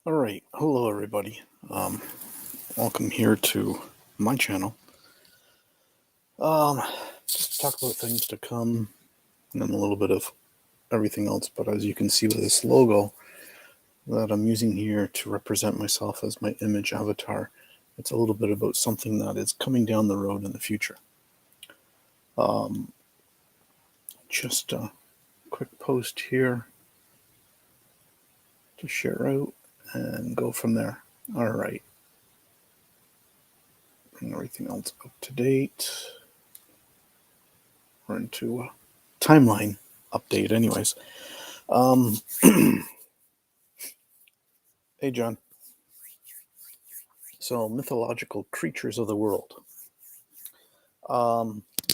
All right, hello everybody. Welcome here to my channel. Just to talk about things to come and then a little bit of everything else. But as you can see with this logo that I'm using here to represent myself as my image avatar, it's a little bit about something that is coming down the road in the future. Just a quick post here to share out and go from there. All right. Bring everything else up to date. We're into a timeline update, anyways. Hey, John. So, mythological creatures of the world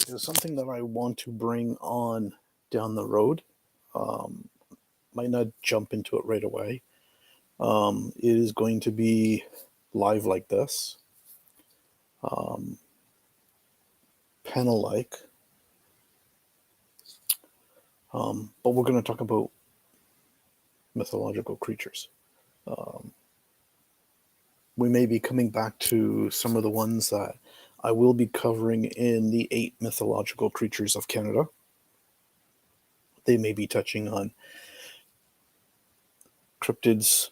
is something that I want to bring on down the road. Um, might not jump into it right away. It is going to be live like this, panel like, but we're going to talk about mythological creatures. We may be coming back to some of the ones that I will be covering in the 8 mythological creatures of Canada. They may be touching on cryptids,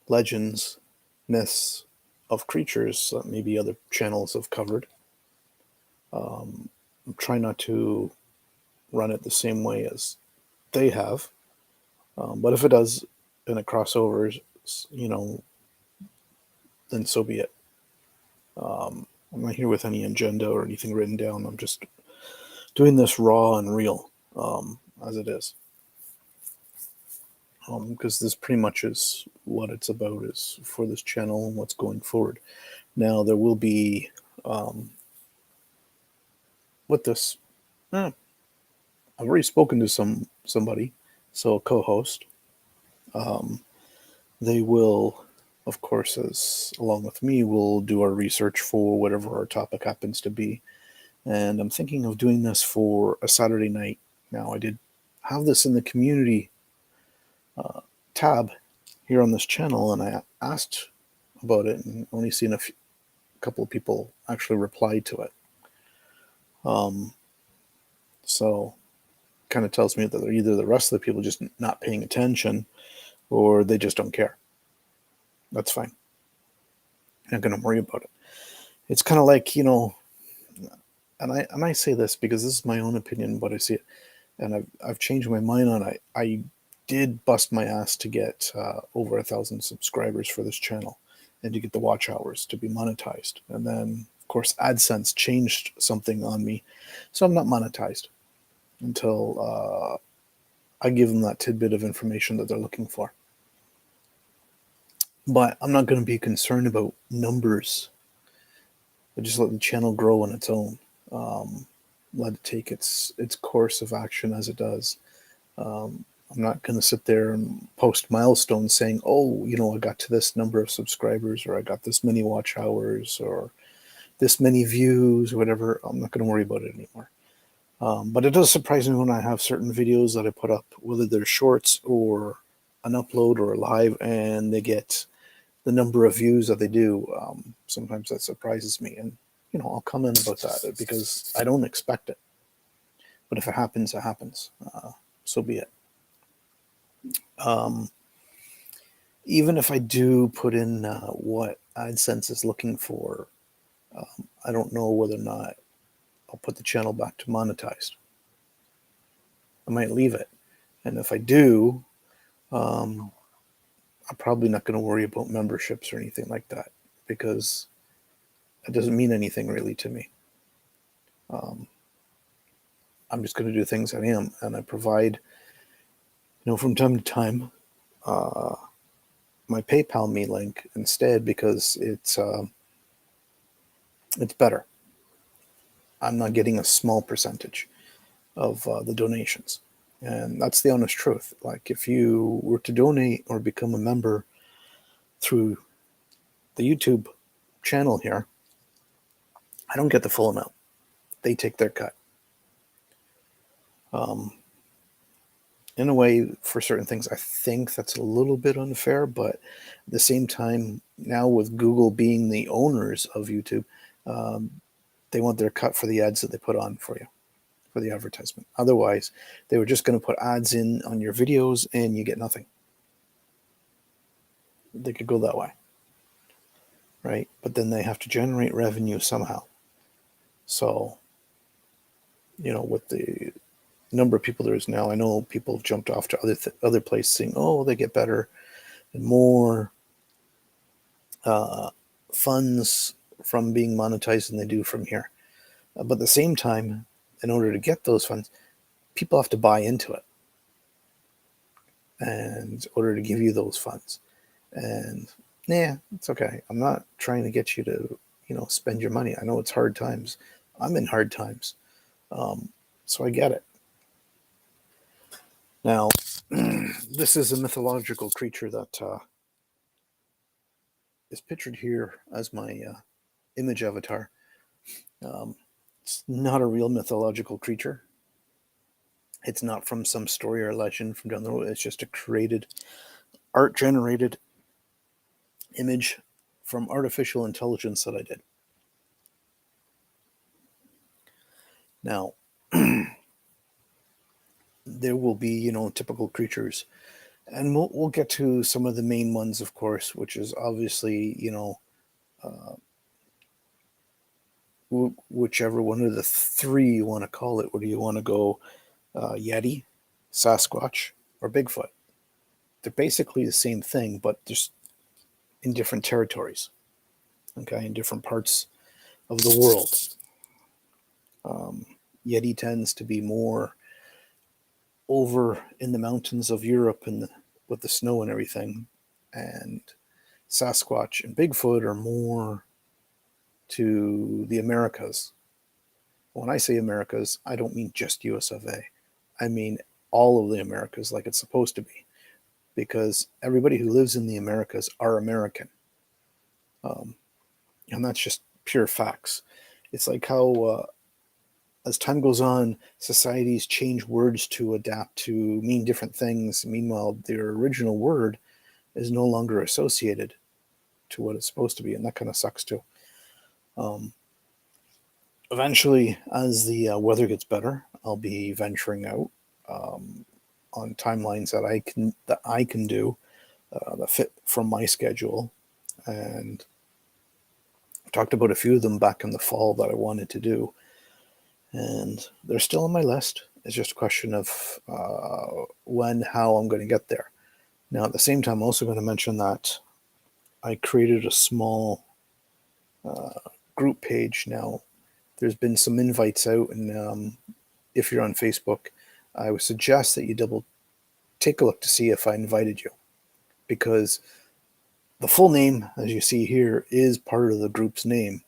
legends, myths of creatures that maybe other channels have covered. I'm trying not to run it the same way as they have, but if it does and it crossovers, then so be it. I'm not here with any agenda or anything written down. I'm just doing this raw and real as it is. Because this pretty much is what it's about, is for this channel and what's going forward. Now there will be with this. I've already spoken to somebody, so a co-host. They will, of course, as along with me, will do our research for whatever our topic happens to be. And I'm thinking of doing this for a Saturday night. Now, I did have this in the community tab here on this channel, and I asked about it, and only seen a couple of people actually replied to it. So, kind of tells me that they're either the rest of the people just not paying attention, or they just don't care. That's fine. I'm not going to worry about it. It's kind of like, and I say this because this is my own opinion, but I see it, and I've changed my mind on it. I did bust my ass to get over 1,000 subscribers for this channel, and to get the watch hours to be monetized. And then, of course, AdSense changed something on me, so I'm not monetized until I give them that tidbit of information that they're looking for. But I'm not going to be concerned about numbers. I just let the channel grow on its own. Let it take its course of action as it does. I'm not going to sit there and post milestones saying, oh, I got to this number of subscribers, or I got this many watch hours, or this many views, or whatever. I'm not going to worry about it anymore. But it does surprise me when I have certain videos that I put up, whether they're shorts or an upload or a live, and they get the number of views that they do. Sometimes that surprises me, and I'll comment about that because I don't expect it. But if it happens, it happens. So be it. Even if I do put in what AdSense is looking for, I don't know whether or not I'll put the channel back to monetized. I might leave it, and if I do, I'm probably not going to worry about memberships or anything like that, because it doesn't mean anything really to me. I'm just going to do things I am, and I provide, from time to time, my PayPal me link instead, because it's better. I'm not getting a small percentage of the donations, and that's the honest truth. Like, if you were to donate or become a member through the YouTube channel here, I don't get the full amount. They take their cut. in a way, for certain things, I think that's a little bit unfair, but at the same time, now with Google being the owners of YouTube, um, they want their cut for the ads that they put on for you, for the advertisement. Otherwise, they were just going to put ads in on your videos and you get nothing. They could go that way, right? But then they have to generate revenue somehow. So, with the number of people there is now, I know people have jumped off to other places saying, oh, they get better and more funds from being monetized than they do from here. But at the same time, in order to get those funds, people have to buy into it, and in order to give you those funds. And yeah, it's okay. I'm not trying to get you to, spend your money. I know it's hard times. I'm in hard times. So I get it. Now, this is a mythological creature that is pictured here as my image avatar. It's not a real mythological creature. It's not from some story or legend from down the road. It's just a created, art-generated image from artificial intelligence that I did. Now, there will be, typical creatures, and we'll get to some of the main ones, of course, which is obviously, whichever one of the three you want to call it. Whether you want to go Yeti, Sasquatch, or Bigfoot. They're basically the same thing, but just in different territories, okay, in different parts of the world. Yeti tends to be more over in the mountains of Europe and with the snow and everything, and Sasquatch and Bigfoot are more to the Americas. When I say Americas, I don't mean just US of A. I mean all of the Americas, like it's supposed to be, because everybody who lives in the Americas are American. And that's just pure facts. It's like how, as time goes on, societies change words to adapt to mean different things. Meanwhile, their original word is no longer associated to what it's supposed to be, and that kind of sucks too. Eventually, as the weather gets better, I'll be venturing out on timelines that I can do that fit from my schedule, and I talked about a few of them back in the fall that I wanted to do, and they're still on my list. It's just a question of when, how I'm going to get there. Now, at the same time, I'm also going to mention that I created a small group page. Now, there's been some invites out, and if you're on Facebook, I would suggest that you take a look to see if I invited you, because the full name, as you see here, is part of the group's name.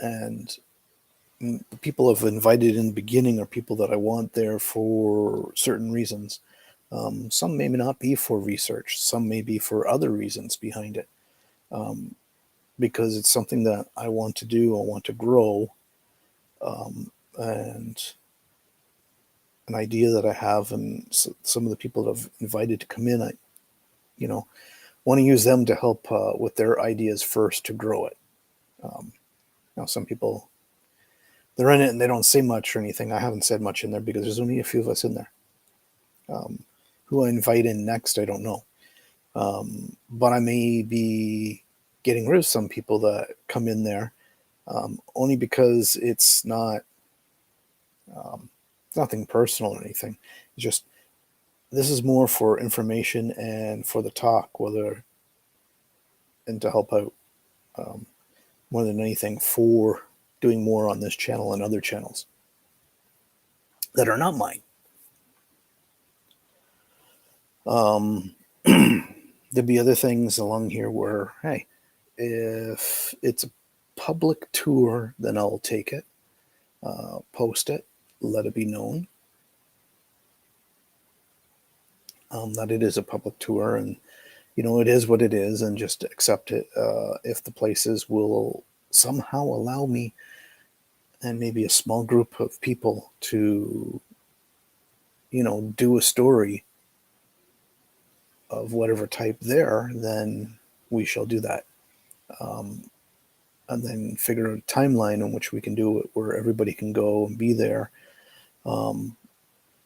And the people I've invited in the beginning are people that I want there for certain reasons. Some may not be for research. Some may be for other reasons behind it. Because it's something that I want to do, I want to grow, and an idea that I have, and some of the people that I've invited to come in, I want to use them to help with their ideas first to grow it. Some people, they're in it and they don't say much or anything. I haven't said much in there because there's only a few of us in there. Who I invite in next, I don't know. But I may be getting rid of some people that come in there, only because it's not nothing personal or anything. It's just, this is more for information and for the talk, and to help out, more than anything, for doing more on this channel and other channels that are not mine. There'd be other things along here where, hey, if it's a public tour, then I'll take it, post it, let it be known that it is a public tour, and it is what it is, and just accept it. If the places will somehow allow me and maybe a small group of people to do a story of whatever type there, then we shall do that. Um, and then figure out a timeline in which we can do it where everybody can go and be there. Um,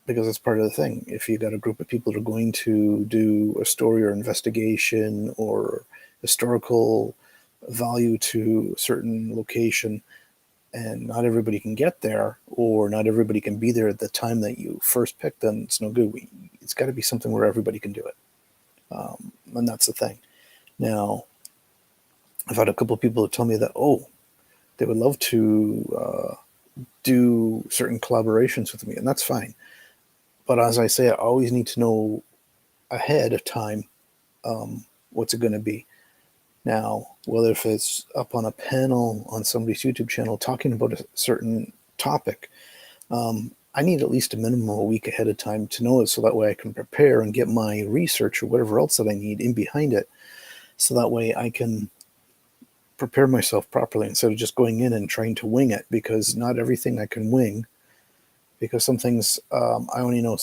because it's part of the thing. If you got a group of people that are going to do a story or investigation or historical value to a certain location, and not everybody can get there, or not everybody can be there at the time that you first picked, then it's no good. It's got to be something where everybody can do it. And that's the thing. Now, I've had a couple of people tell me that, oh, they would love to do certain collaborations with me, and that's fine. But as I say, I always need to know ahead of time what's it going to be. Now, whether if it's up on a panel on somebody's YouTube channel talking about a certain topic, I need at least a minimum of a week ahead of time to know it, so that way I can prepare and get my research or whatever else that I need in behind it, so that way I can prepare myself properly instead of just going in and trying to wing it, because not everything I can wing, because some things I only know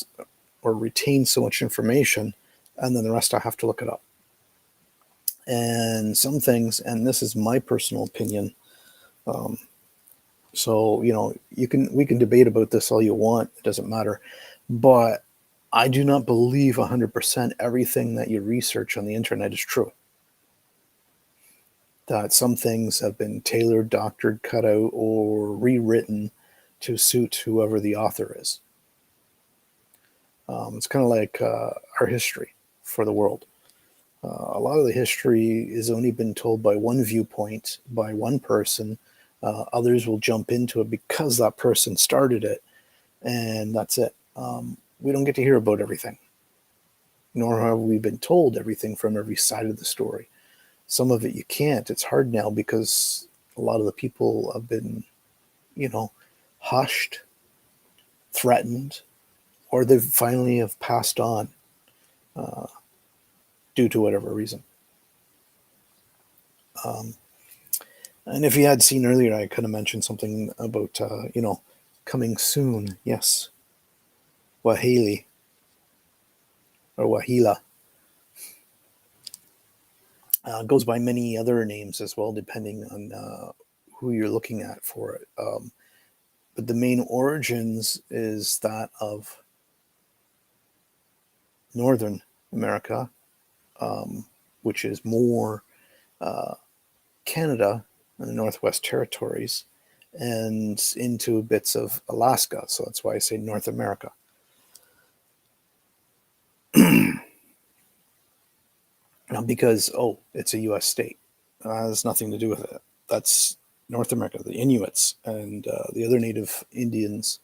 or retain so much information, and then the rest I have to look it up. And some things, and this is my personal opinion, so we can debate about this all you want, it doesn't matter, but I do not believe 100% everything that you research on the internet is true. That some things have been tailored, doctored, cut out, or rewritten to suit whoever the author is. It's kind of like our history for the world. A lot of the history is only been told by one viewpoint, by one person. Others will jump into it because that person started it, and that's it. We don't get to hear about everything, nor have we been told everything from every side of the story. Some of it you can't. It's hard now because a lot of the people have been, hushed, threatened, or they finally have passed on due to whatever reason. And if you had seen earlier, I could have mentioned something about, coming soon. Yes, Wahili or Wahila. Goes by many other names as well, depending on who you're looking at for it. But the main origins is that of Northern America, which is more Canada and the Northwest Territories, and into bits of Alaska. So that's why I say North America. Now, because, it's a U.S. state. Has nothing to do with it. That's North America, the Inuits, and the other native Indians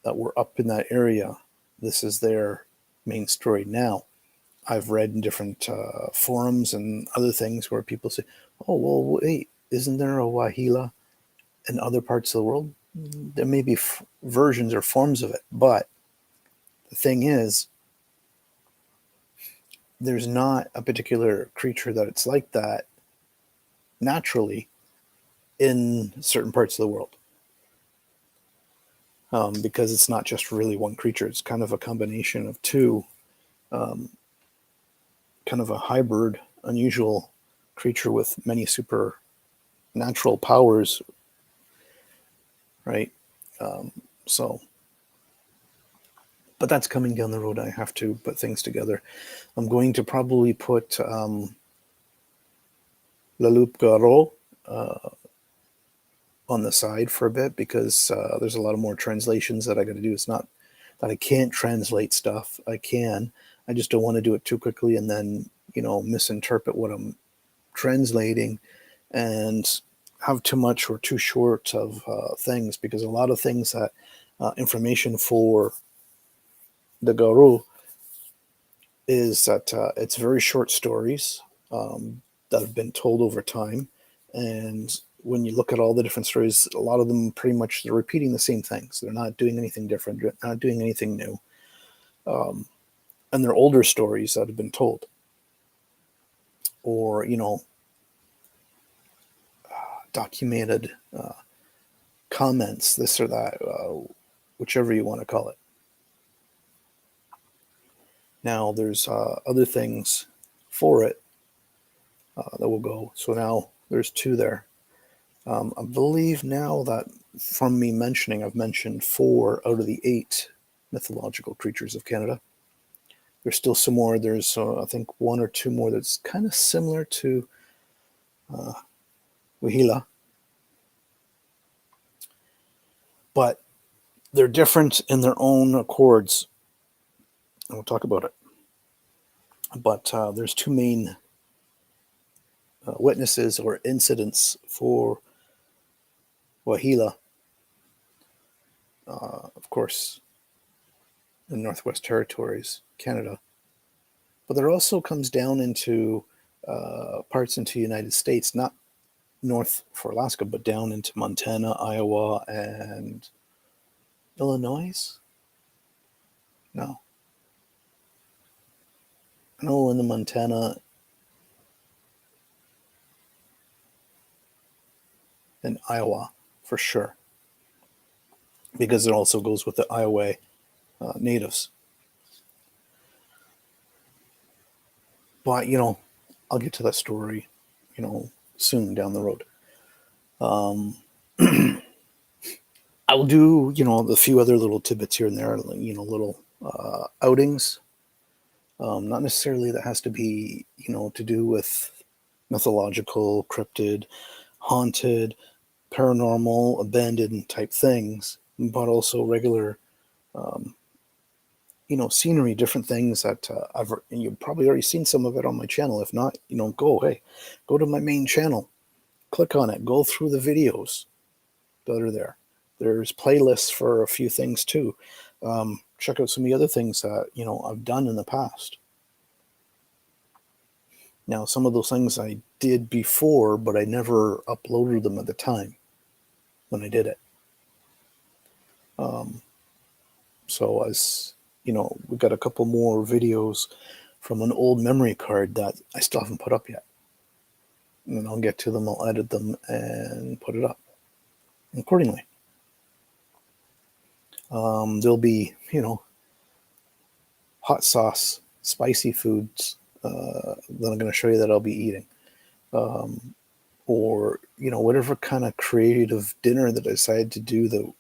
that were up in that area. This is their main story now. I've read in different forums and other things where people say, oh, well, wait, isn't there a Wahila in other parts of the world? There may be versions or forms of it, but the thing is, there's not a particular creature that it's like that naturally in certain parts of the world. Because it's not just really one creature. It's kind of a combination of two, kind of a hybrid, unusual creature with many supernatural powers, right? So, but that's coming down the road. I have to put things together. I'm going to probably put La Loupe Garot on the side for a bit, because there's a lot of more translations that I got to do. It's not that I can't translate stuff. I can. I just don't want to do it too quickly and then, misinterpret what I'm translating and have too much or too short of things, because a lot of things that information for the Garu is that it's very short stories that have been told over time. And when you look at all the different stories, a lot of them pretty much they're repeating the same things. They're not doing anything different, not doing anything new. And they're older stories that have been told. Or, documented comments, this or that, whichever you want to call it. Now, there's other things for it that will go. So now there's 2 there. I believe now that from me mentioning, I've mentioned 4 out of the 8 mythological creatures of Canada. There's still some more. There's, I think, 1 or 2 more that's kind of similar to Wahila, but they're different in their own accords. And we'll talk about it. But there's 2 main witnesses or incidents for Wahila. Of course, in Northwest Territories, Canada. But there also comes down into parts into the United States, not north for Alaska, but down into Montana, Iowa, and Illinois. No. No, in the Montana and Iowa for sure, because it also goes with the Iowa natives. But, I'll get to that story, soon down the road. I will do, the few other little tidbits here and there, little outings. Not necessarily that has to be, to do with mythological, cryptid, haunted, paranormal, abandoned type things, but also regular, scenery, different things that you've probably already seen some of it on my channel. If not, go to my main channel, click on it, go through the videos that are there. There's playlists for a few things too. Check out some of the other things that, I've done in the past. Now, some of those things I did before, but I never uploaded them at the time when I did it. So as we've got a couple more videos from an old memory card that I still haven't put up yet. And I'll get to them, I'll edit them and put it up accordingly. There'll be, hot sauce, spicy foods that I'm going to show you that I'll be eating. Or, whatever kind of creative dinner that I decided to do that,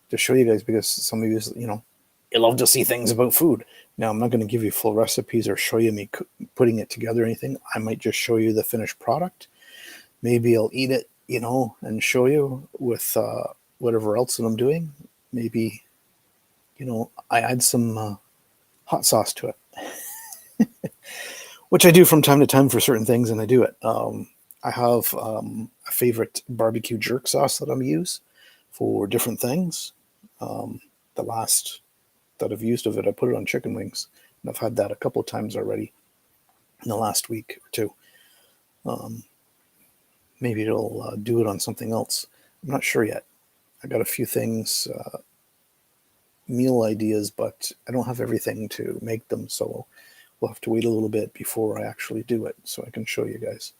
to show you guys, because some of you, you love to see things about food. Now, I'm not going to give you full recipes or show you me putting it together or anything. I might just show you the finished product. Maybe I'll eat it, and show you with whatever else that I'm doing. Maybe, I add some hot sauce to it, which I do from time to time for certain things, and I do it. I have a favorite barbecue jerk sauce that I'm use for different things. The last that I've used of it, I put it on chicken wings, and I've had that a couple of times already in the last week or two. Maybe it'll do it on something else. I'm not sure yet. I got a few things, meal ideas, but I don't have everything to make them, so we'll have to wait a little bit before I actually do it so I can show you guys.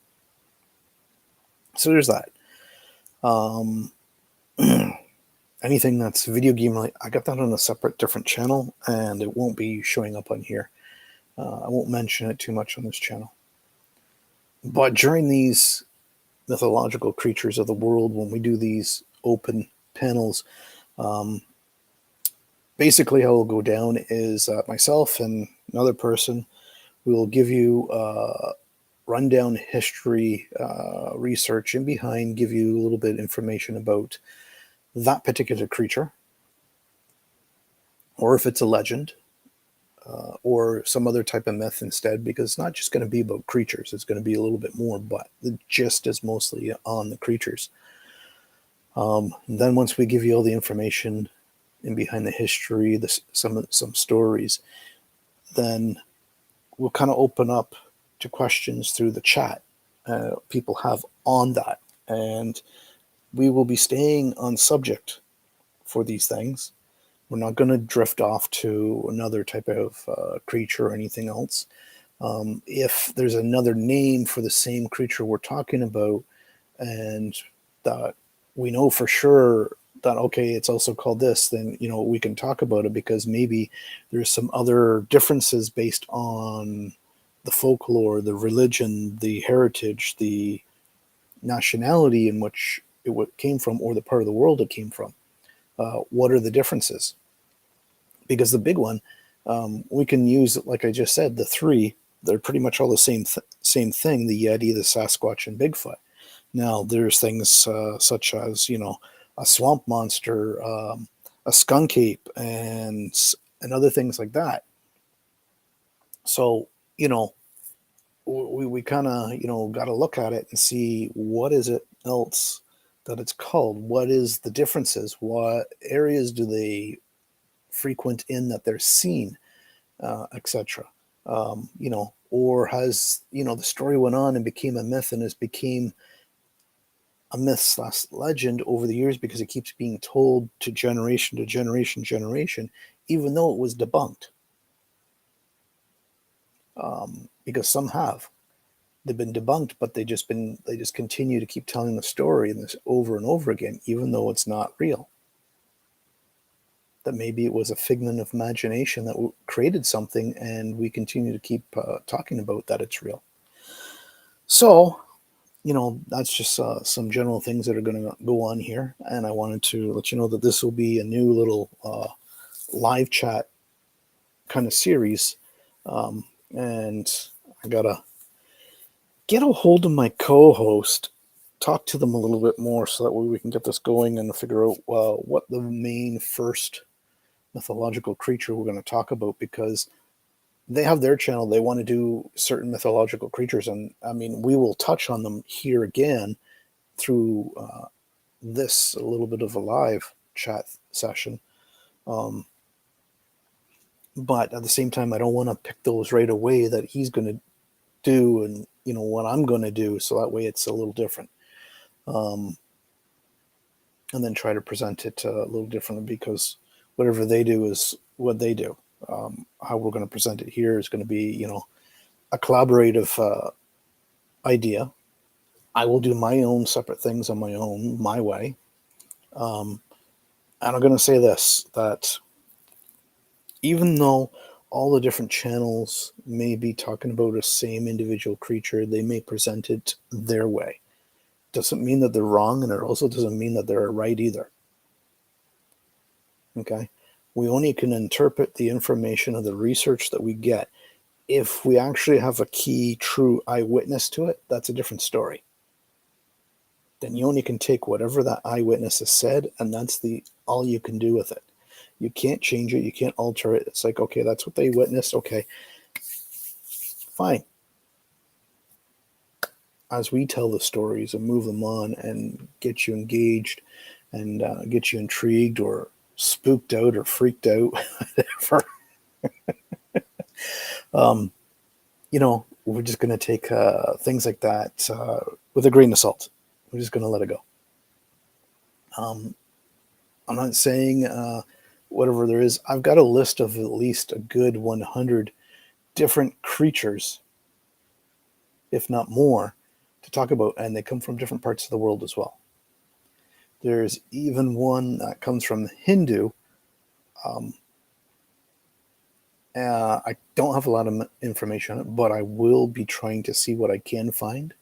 So there's that. Anything that's video game related, I got that on a separate, different channel, and it won't be showing up on here. I won't mention it too much on this channel. But during these mythological creatures of the world, when we do these open panels, basically how it'll go down is myself and another person will give you rundown history, research in behind, give you a little bit of information about that particular creature, or if it's a legend, or some other type of myth instead, because it's not just going to be about creatures, it's going to be a little bit more, but the gist is mostly on the creatures. Then once we give you all the information in behind the history, some stories, then we'll kind of open up to questions through the chat people have on that, and we will be staying on subject for these things. We're not going to drift off to another type of creature or anything else. If there's another name for the same creature we're talking about, and that we know for sure that, okay, it's also called this, then, we can talk about it, because maybe there's some other differences based on the folklore, the religion, the heritage, the nationality in which it came from, or the part of the world it came from. What are the differences? Because the big one, we can use, like I just said, the three. They're pretty much all the same thing: the Yeti, the Sasquatch, and Bigfoot. Now, there's things such as, a swamp monster, a skunk ape, and other things like that. So, we kind of, got to look at it and see what is it else that it's called. What is the differences? What areas do they frequent in that they're seen, etc. Or has, the story went on and became a myth, and has became a myth slash legend over the years, because it keeps being told to generation, even though it was debunked. Because some have. They've been debunked, but they just continue to keep telling the story and this over and over again, even though it's not real. That maybe it was a figment of imagination that created something, and we continue to keep talking about that it's real. So, that's just some general things that are going to go on here. And I wanted to let you know that this will be a new little live chat kind of series. And I got to get a hold of my co-host, talk to them a little bit more, so that way we can get this going and figure out what the main first mythological creature we're going to talk about, because they have their channel. They want to do certain mythological creatures, and I mean, we will touch on them here again through this a little bit of a live chat session. But at the same time, I don't want to pick those right away that he's going to do, and what I'm going to do, so that way it's a little different. And then try to present it a little differently, because whatever they do is what they do. How we're going to present it here is going to be, a collaborative idea. I will do my own separate things on my way. And I'm going to say this, that even though all the different channels may be talking about a same individual creature, they may present it their way. Doesn't mean that they're wrong, and it also doesn't mean that they're right either. Okay? We only can interpret the information of the research that we get. If we actually have a key, true eyewitness to it, that's a different story. Then you only can take whatever that eyewitness has said, and that's all you can do with it. You can't change it. You can't alter it. It's like, okay, that's what they witnessed. Okay, fine. As we tell the stories and move them on and get you engaged and get you intrigued or spooked out or freaked out, whatever, we're just going to take things like that with a grain of salt. We're just going to let it go. I'm not saying whatever there is. I've got a list of at least a good 100 different creatures, if not more, to talk about, and they come from different parts of the world as well. There's even one that comes from Hindu. I don't have a lot of information on it, but I will be trying to see what I can find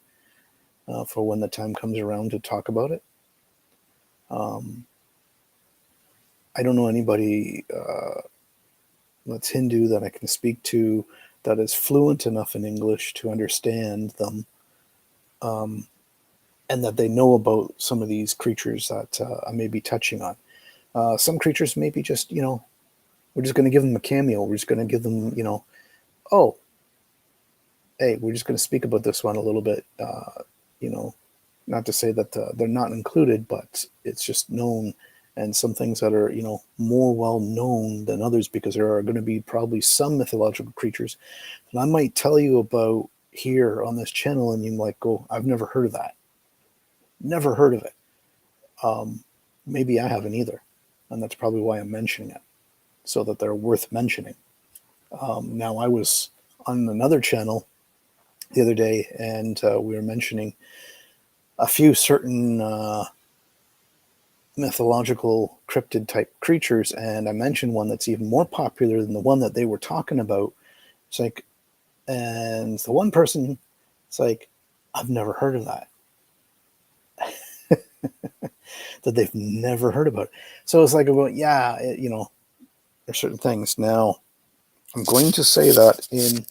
for when the time comes around to talk about it. I don't know anybody that's Hindu that I can speak to that is fluent enough in English to understand them, and that they know about some of these creatures that I may be touching on. Some creatures may be just, we're just going to give them a cameo. We're just going to give them, oh, hey, we're just going to speak about this one a little bit, not to say that they're not included, but it's just known. And some things that are, more well known than others, because there are going to be probably some mythological creatures that I might tell you about here on this channel, and you might go, I've never heard of that. Never heard of it. Maybe I haven't either. And that's probably why I'm mentioning it, so that they're worth mentioning. Now, I was on another channel the other day, and we were mentioning a few certain mythological cryptid type creatures, and I mentioned one that's even more popular than the one that they were talking about. It's like, and the one person, it's like, I've never heard of that. That they've never heard about. So it's like, well, yeah, there's certain things. Now, I'm going to say that in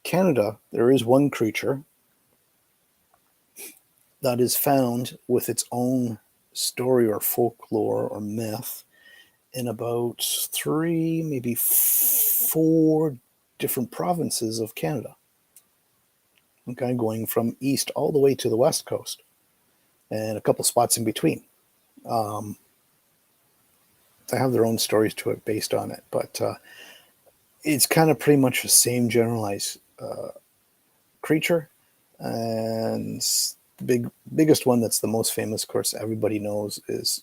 Canada, there is one creature that is found with its own story or folklore or myth in about 3, maybe 4 different provinces of Canada. Okay, going from east all the way to the west coast, and a couple spots in between. Um, they have their own stories to it based on it, but it's kind of pretty much the same generalized creature. And the biggest one that's the most famous, of course, everybody knows is,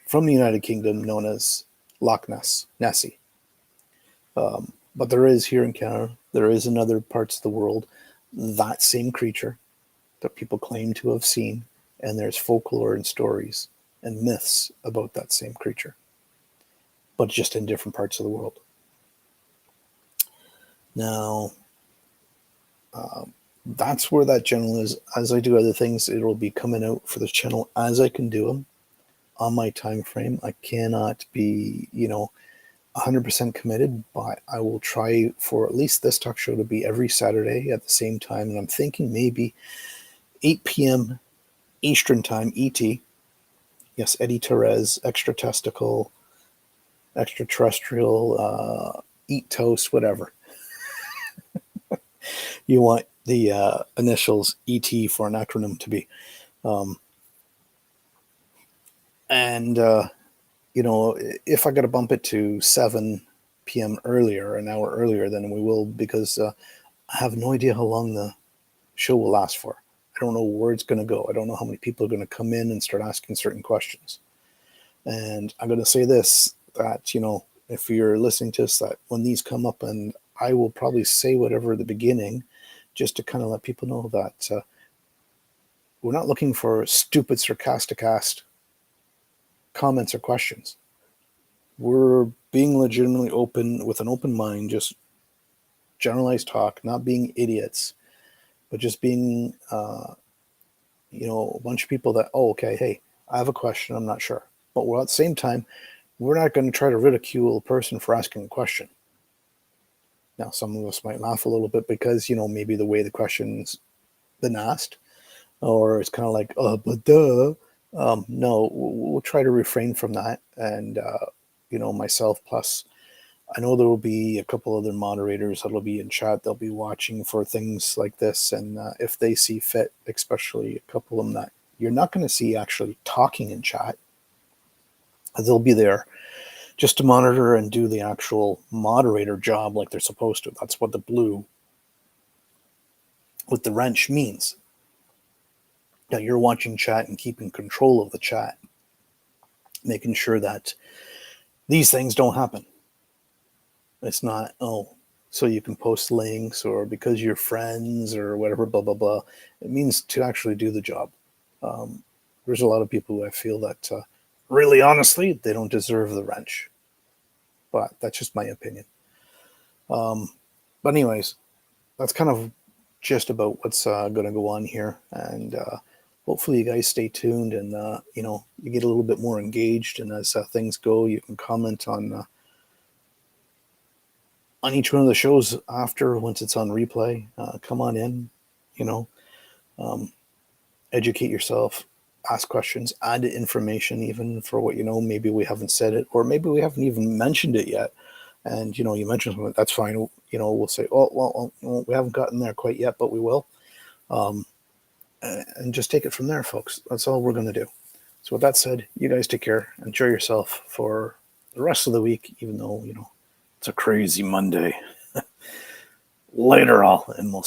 from the United Kingdom, known as Loch Ness, Nessie. But there is here in Canada, there is in other parts of the world, that same creature that people claim to have seen, and there's folklore and stories and myths about that same creature, but just in different parts of the world. Now, that's where that channel is. As I do other things, it'll be coming out for the channel as I can do them on my time frame. I cannot be, 100% committed, but I will try for at least this talk show to be every Saturday at the same time. And I'm thinking maybe 8 p.m. Eastern Time, ET. Yes, Eddie Therese, extra testicle, extraterrestrial, eat toast, whatever. You want the initials ET for an acronym to be. And if I got to bump it to 7 p.m. earlier, an hour earlier, then we will, because I have no idea how long the show will last for. I don't know where it's going to go. I don't know how many people are going to come in and start asking certain questions. And I'm going to say this, that, if you're listening to us, that when these come up, and I will probably say whatever at the beginning, just to kind of let people know that we're not looking for stupid, sarcastic asked comments or questions. We're being legitimately open, with an open mind, just generalized talk, not being idiots, but just being, a bunch of people that, oh, okay, hey, I have a question, I'm not sure. But at the same time, we're not going to try to ridicule a person for asking a question. Now, some of us might laugh a little bit because, maybe the way the question's been asked, or it's kind of like, but duh. No, we'll try to refrain from that. And, myself, plus, I know there will be a couple other moderators that'll be in chat. They'll be watching for things like this. And if they see fit, especially a couple of them that you're not going to see actually talking in chat, they'll be there just to monitor and do the actual moderator job like they're supposed to. That's what the blue with the wrench means. Now you're watching chat and keeping control of the chat, making sure that these things don't happen. It's not, so you can post links or because you're friends or whatever, blah, blah, blah. It means to actually do the job. There's a lot of people who I feel that really honestly, they don't deserve the wrench. But that's just my opinion. But anyways, that's kind of just about what's going to go on here. And hopefully you guys stay tuned and, you get a little bit more engaged. And as things go, you can comment on each one of the shows after, once it's on replay. Come on in, educate yourself, ask questions, add information even for what maybe we haven't said it, or maybe we haven't even mentioned it yet. And you mentioned something, that's fine. We'll say, oh well, we haven't gotten there quite yet, but we will. And just take it from there, folks. That's all we're going to do. So with that said, you guys take care, enjoy yourself for the rest of the week, even though it's a crazy Monday. Later all, and we'll